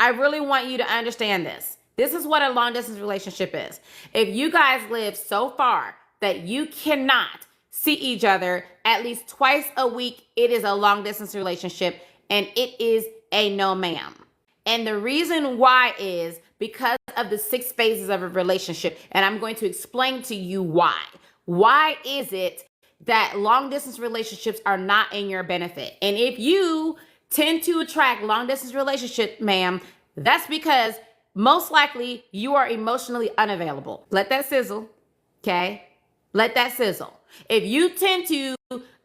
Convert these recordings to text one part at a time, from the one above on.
I really want you to understand this. This is what a long distance relationship is. If you guys live so far that you cannot see each other at least twice a week, it is a long distance relationship, and it is a no ma'am. And the reason why is because of the 6 phases of a relationship. And I'm going to explain to you why. Why is it that long distance relationships are not in your benefit? And if you tend to attract long distance relationship, ma'am, that's because most likely you are emotionally unavailable. Let that sizzle. Okay. Let that sizzle. If you tend to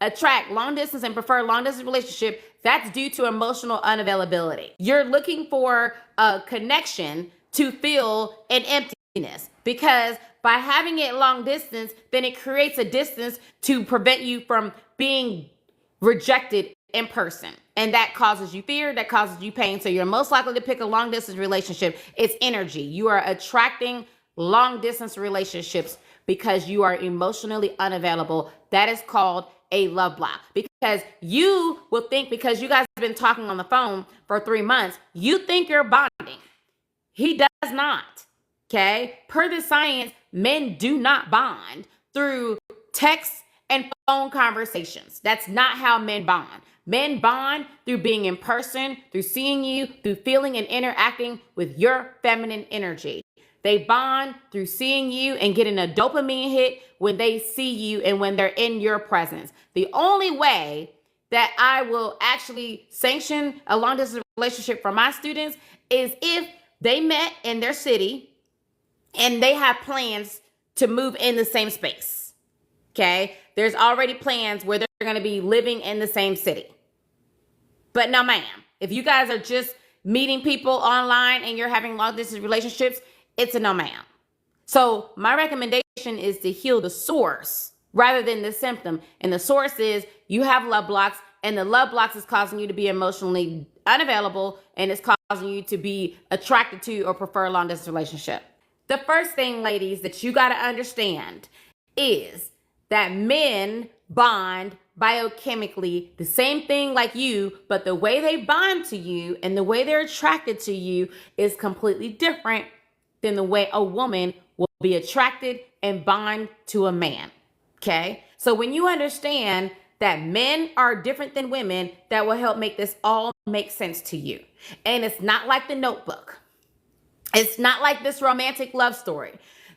attract long distance and prefer long distance relationship, that's due to emotional unavailability. You're looking for a connection to fill an emptiness, because by having it long distance, then it creates a distance to prevent you from being rejected in person. And that causes you fear, that causes you pain. So you're most likely to pick a long distance relationship. It's energy. You are attracting long distance relationships because you are emotionally unavailable. That is called a love block, because you will think, because you guys have been talking on the phone for 3 months, you think you're bonding. He does not. Okay. Per the science, men do not bond through text and phone conversations. That's not how men bond. Men bond through being in person, through seeing you, through feeling and interacting with your feminine energy. They bond through seeing you and getting a dopamine hit when they see you and when they're in your presence. The only way that I will actually sanction a long distance relationship for my students is if they met in their city and they have plans to move in the same space. Okay. There's already plans where they're going to be living in the same city. But no, ma'am, if you guys are just meeting people online and you're having long distance relationships, it's a no, ma'am. So my recommendation is to heal the source rather than the symptom. And the source is you have love blocks, and the love blocks is causing you to be emotionally unavailable, and it's causing you to be attracted to or prefer a long distance relationship. The first thing, ladies, that you got to understand is that men bond biochemically the same thing like you, but the way they bond to you and the way they're attracted to you is completely different than the way a woman will be attracted and bond to a man. Okay. So when you understand that men are different than women, that will help make this all make sense to you. And it's not like The Notebook. It's not like this romantic love story.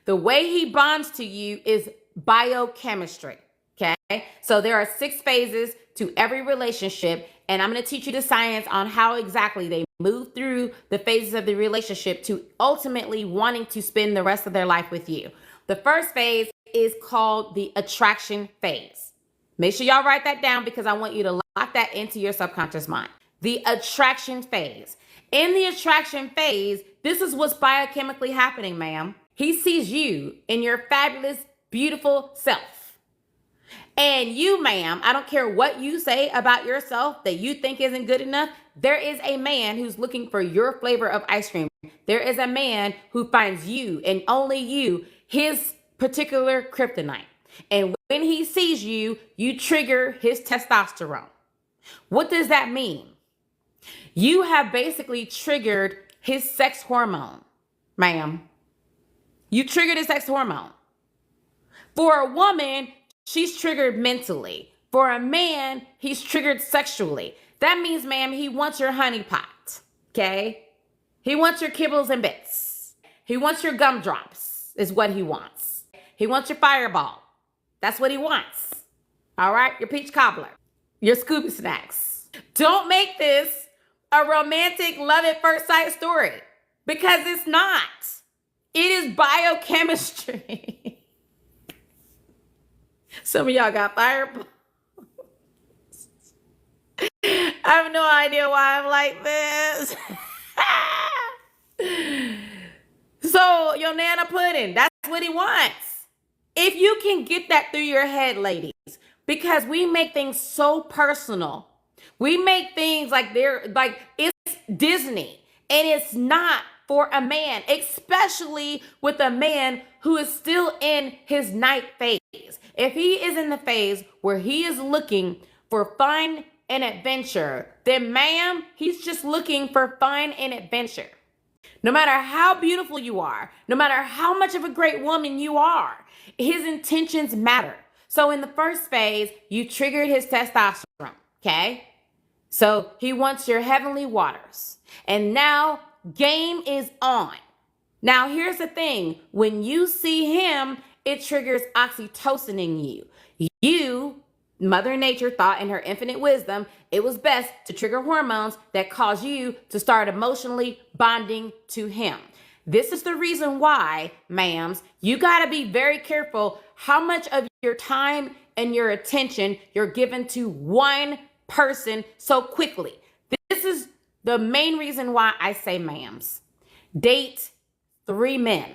The way he bonds to you is biochemistry. Okay. So there are 6 phases to every relationship, and I'm going to teach you the science on how exactly they move through the phases of the relationship to ultimately wanting to spend the rest of their life with you. The first phase is called the attraction phase. Make sure y'all write that down, because I want you to lock that into your subconscious mind. The attraction phase. In the attraction phase, this is what's biochemically happening, ma'am. He sees you in your fabulous, beautiful self. And you, ma'am, I don't care what you say about yourself that you think isn't good enough. There is a man who's looking for your flavor of ice cream. There is a man who finds you and only you, his particular kryptonite. And when he sees you, you trigger his testosterone. What does that mean? You have basically triggered his sex hormone, ma'am. You triggered his sex hormone. For a woman, she's triggered mentally. For a man, he's triggered sexually. That means, ma'am, he wants your honey pot, okay? He wants your kibbles and bits. He wants your gumdrops is what he wants. He wants your fireball. That's what he wants. All right? Your peach cobbler. Your Scooby snacks. Don't make this a romantic love at first sight story, because it's not. It is biochemistry. Some of y'all got fireballs. I have no idea why I'm like this. So your Nana pudding, that's what he wants. If you can get that through your head, ladies, because we make things so personal. We make things like it's Disney, and it's not for a man, especially with a man who is still in his night phase. If he is in the phase where he is looking for fun and adventure, then ma'am, he's just looking for fun and adventure. No matter how beautiful you are, no matter how much of a great woman you are, his intentions matter. So in the first phase, you triggered his testosterone, okay? So he wants your heavenly waters. And now game is on. Now here's the thing. When you see him, it triggers oxytocin in you. You, Mother Nature thought in her infinite wisdom, it was best to trigger hormones that cause you to start emotionally bonding to him. This is the reason why, ma'ams, you got to be very careful how much of your time and your attention you're given to one person so quickly. This is the main reason why I say, ma'ams, date 3 men.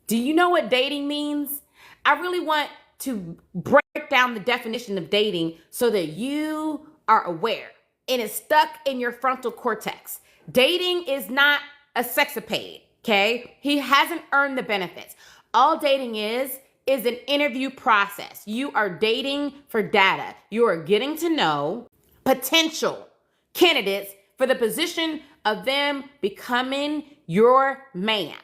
Do you know what dating means? I really want to break down the definition of dating so that you are aware and it's stuck in your frontal cortex. Dating is not a sexapade, okay? He hasn't earned the benefits. All dating is an interview process. You are dating for data. You are getting to know potential candidates for the position of them becoming your man.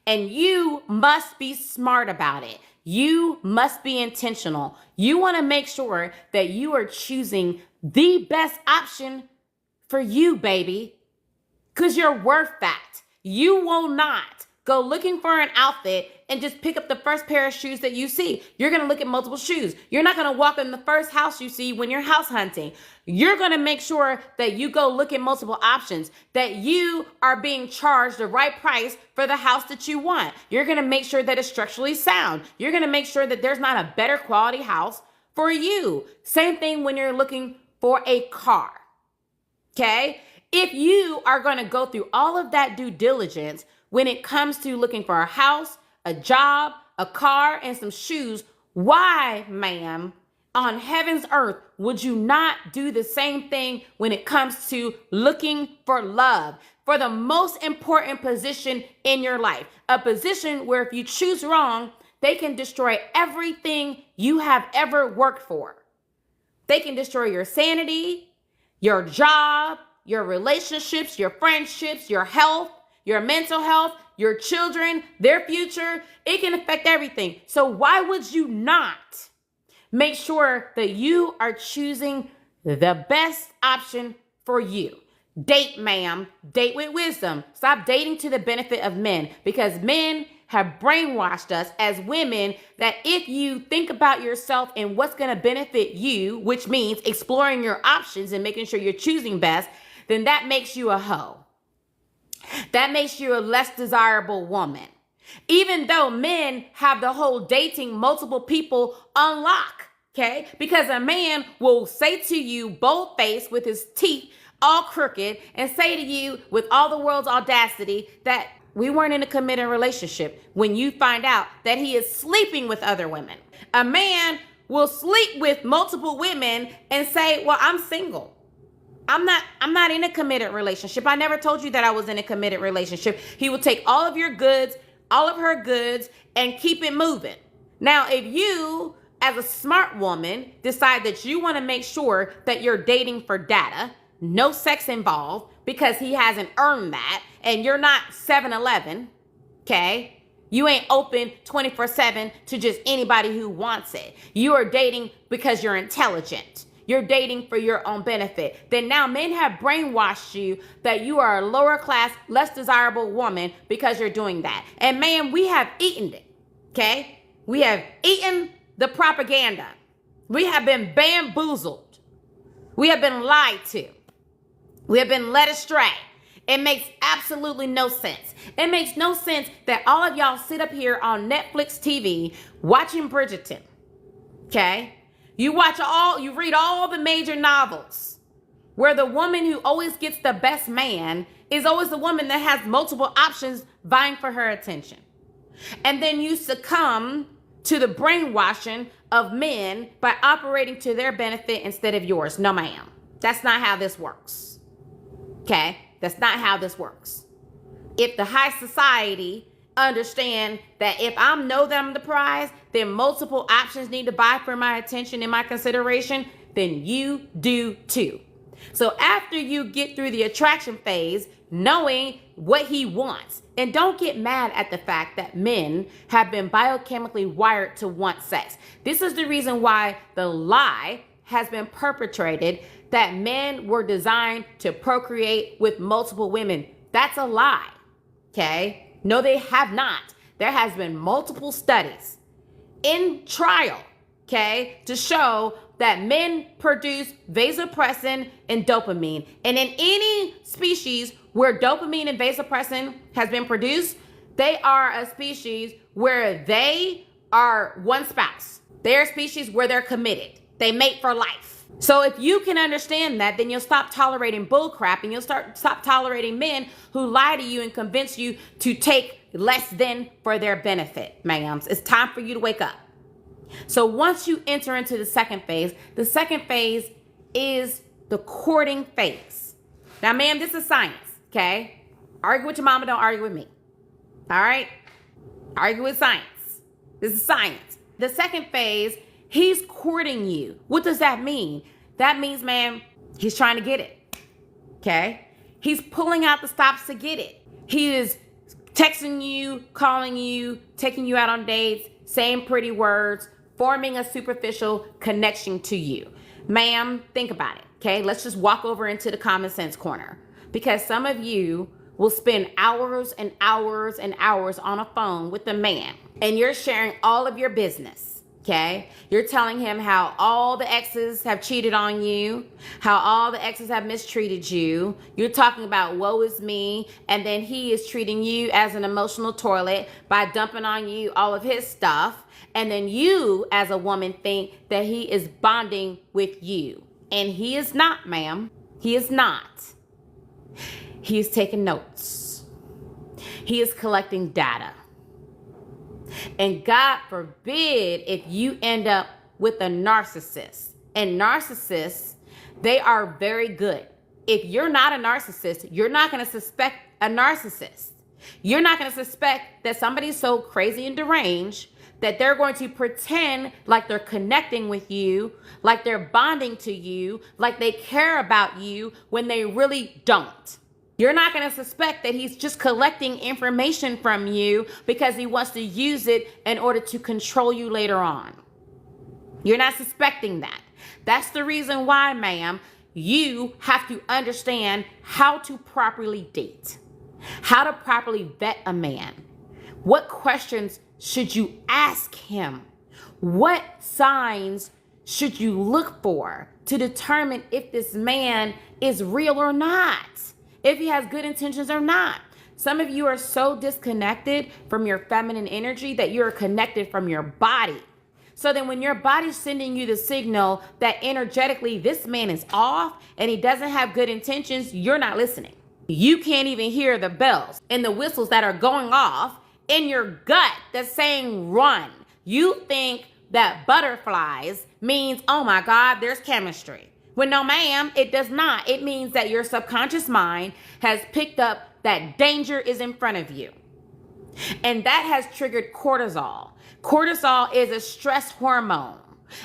And you must be smart about it. You must be intentional. You want to make sure that you are choosing the best option for you, baby, because you're worth that. You will not go looking for an outfit and just pick up the first pair of shoes that you see. You're going to look at multiple shoes. You're not going to walk in the first house you see when you're house hunting. You're going to make sure that you go look at multiple options, that you are being charged the right price for the house that you want. You're going to make sure that it's structurally sound. You're going to make sure that there's not a better quality house for you. Same thing when you're looking for a car. Okay? If you are going to go through all of that due diligence when it comes to looking for a house, a job, a car, and some shoes, why, ma'am, on heaven's earth, would you not do the same thing when it comes to looking for love, for the most important position in your life? A position where if you choose wrong, they can destroy everything you have ever worked for. They can destroy your sanity, your job, your relationships, your friendships, your health, your mental health, your children, their future. It can affect everything. So why would you not make sure that you are choosing the best option for you? Date, ma'am. Date with wisdom. Stop dating to the benefit of men, because men have brainwashed us as women that if you think about yourself and what's going to benefit you, which means exploring your options and making sure you're choosing best, then that makes you a hoe. That makes you a less desirable woman. Even though men have the whole dating multiple people on lock, okay? Because a man will say to you bold-faced with his teeth all crooked and say to you with all the world's audacity that we weren't in a committed relationship when you find out that he is sleeping with other women. A man will sleep with multiple women and say, well, I'm single. I'm not in a committed relationship. I never told you that I was in a committed relationship. He will take all of your goods, all of her goods, and keep it moving. Now, if you, as a smart woman, decide that you want to make sure that you're dating for data, no sex involved, because he hasn't earned that, and you're not 7-Eleven, okay? You ain't open 24/7 to just anybody who wants it. You are dating because you're intelligent. You're dating for your own benefit. Then now men have brainwashed you that you are a lower class, less desirable woman because you're doing that. And man, we have eaten it, okay? We have eaten the propaganda. We have been bamboozled. We have been lied to. We have been led astray. It makes absolutely no sense. It makes no sense that all of y'all sit up here on Netflix TV watching Bridgerton, okay? You read all the major novels where the woman who always gets the best man is always the woman that has multiple options vying for her attention. And then you succumb to the brainwashing of men by operating to their benefit instead of yours. No, ma'am. That's not how this works. Okay? That's not how this works. If the high society understand that if I know that I'm the prize, then multiple options need to vie for my attention and my consideration, then you do too. So after you get through the attraction phase, knowing what he wants, and don't get mad at the fact that men have been biochemically wired to want sex. This is the reason why the lie has been perpetrated that men were designed to procreate with multiple women. That's a lie, okay? No, they have not. There has been multiple studies in trial, okay, to show that men produce vasopressin and dopamine. And in any species where dopamine and vasopressin has been produced, they are a species where they are one spouse. They're a species where they're committed. They mate for life. So if you can understand that, then you'll stop tolerating bullcrap, and you'll stop tolerating men who lie to you and convince you to take less than for their benefit, ma'ams. It's time for you to wake up. So once you enter into the second phase is the courting phase. Now, ma'am, this is science, okay? Argue with your mama, don't argue with me. All right? Argue with science. This is science. The second phase, he's courting you. What does that mean? That means, ma'am, he's trying to get it, okay? He's pulling out the stops to get it. He is texting you, calling you, taking you out on dates, saying pretty words, forming a superficial connection to you. Ma'am, think about it, okay? Let's just walk over into the common sense corner, because some of you will spend hours and hours and hours on a phone with a man, and you're sharing all of your business, okay? You're telling him how all the exes have cheated on you, how all the exes have mistreated you. You're talking about woe is me, and then he is treating you as an emotional toilet by dumping on you all of his stuff. And then you, as a woman, think that he is bonding with you. And he is not, ma'am. He is not. He is taking notes. He is collecting data. And God forbid if you end up with a narcissist. And narcissists, they are very good. If you're not a narcissist, you're not going to suspect a narcissist. You're not going to suspect that somebody's so crazy and deranged that they're going to pretend like they're connecting with you, like they're bonding to you, like they care about you when they really don't. You're not going to suspect that he's just collecting information from you because he wants to use it in order to control you later on. You're not suspecting that. That's the reason why, ma'am, you have to understand how to properly date, how to properly vet a man. What questions should you ask him? What signs should you look for to determine if this man is real or not? If he has good intentions or not? Some of you are so disconnected from your feminine energy that you're connected from your body. So then when your body's sending you the signal that energetically this man is off and he doesn't have good intentions, you're not listening. You can't even hear the bells and the whistles that are going off in your gut that's saying run. You think that butterflies means, oh my God, there's chemistry. When no, ma'am, it does not. It means that your subconscious mind has picked up that danger is in front of you. And that has triggered cortisol. Cortisol is a stress hormone.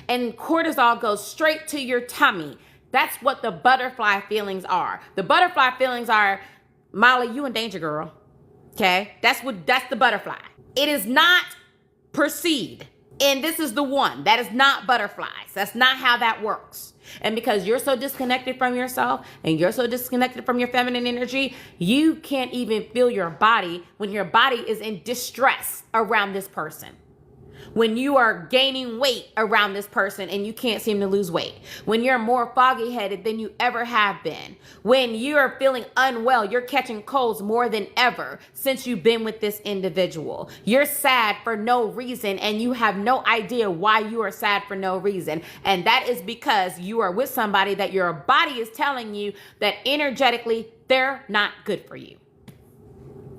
And cortisol goes straight to your tummy. That's what the butterfly feelings are. The butterfly feelings are, Molly, you in danger, girl. Okay, that's the butterfly. It is not proceed. And this is the one that is not butterflies. That's not how that works. And because you're so disconnected from yourself and you're so disconnected from your feminine energy, you can't even feel your body when your body is in distress around this person. When you are gaining weight around this person and you can't seem to lose weight. When you're more foggy headed than you ever have been. When you're feeling unwell, you're catching colds more than ever since you've been with this individual. You're sad for no reason and you have no idea why you are sad for no reason. And that is because you are with somebody that your body is telling you that energetically they're not good for you.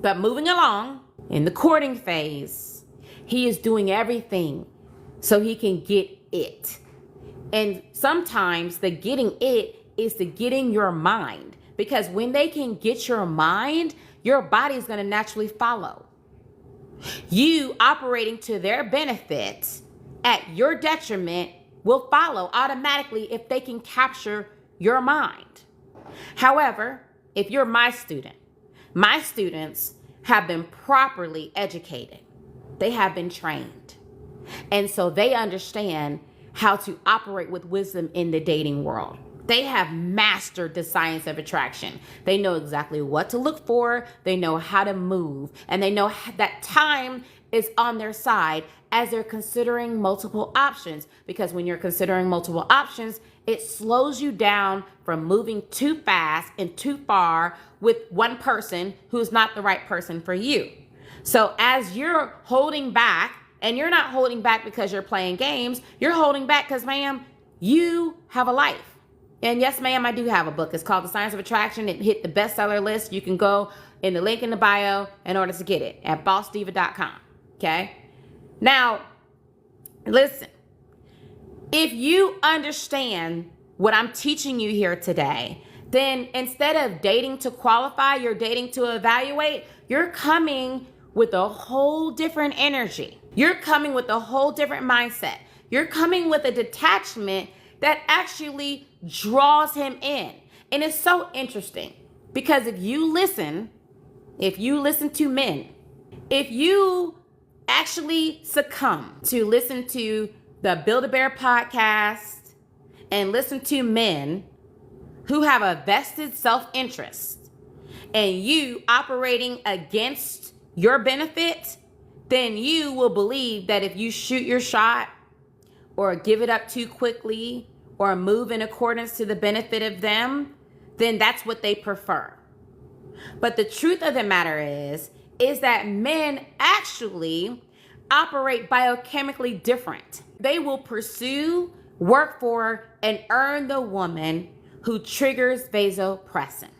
But moving along in the courting phase, he is doing everything so he can get it. And sometimes the getting it is the getting your mind. Because when they can get your mind, your body is going to naturally follow. You operating to their benefit at your detriment will follow automatically if they can capture your mind. However, if you're my students have been properly educated. They have been trained. And so they understand how to operate with wisdom in the dating world. They have mastered the science of attraction. They know exactly what to look for. They know how to move. And they know that time is on their side as they're considering multiple options. Because when you're considering multiple options, it slows you down from moving too fast and too far with one person who's not the right person for you. So as you're holding back, and you're not holding back because you're playing games, you're holding back because, ma'am, you have a life. And yes, ma'am, I do have a book. It's called The Science of Attraction. It hit the bestseller list. You can go in the link in the bio in order to get it at bossdiva.com. Okay? Now, listen. If you understand what I'm teaching you here today, then instead of dating to qualify, you're dating to evaluate. You're coming with a whole different energy. You're coming with a whole different mindset. You're coming with a detachment that actually draws him in. And it's so interesting because if you listen to men, if you actually succumb to listen to the Build-A-Bear podcast and listen to men who have a vested self-interest and you operating against your benefit, then you will believe that if you shoot your shot or give it up too quickly or move in accordance to the benefit of them, then that's what they prefer. But the truth of the matter is that men actually operate biochemically different. They will pursue, work for, and earn the woman who triggers vasopressin.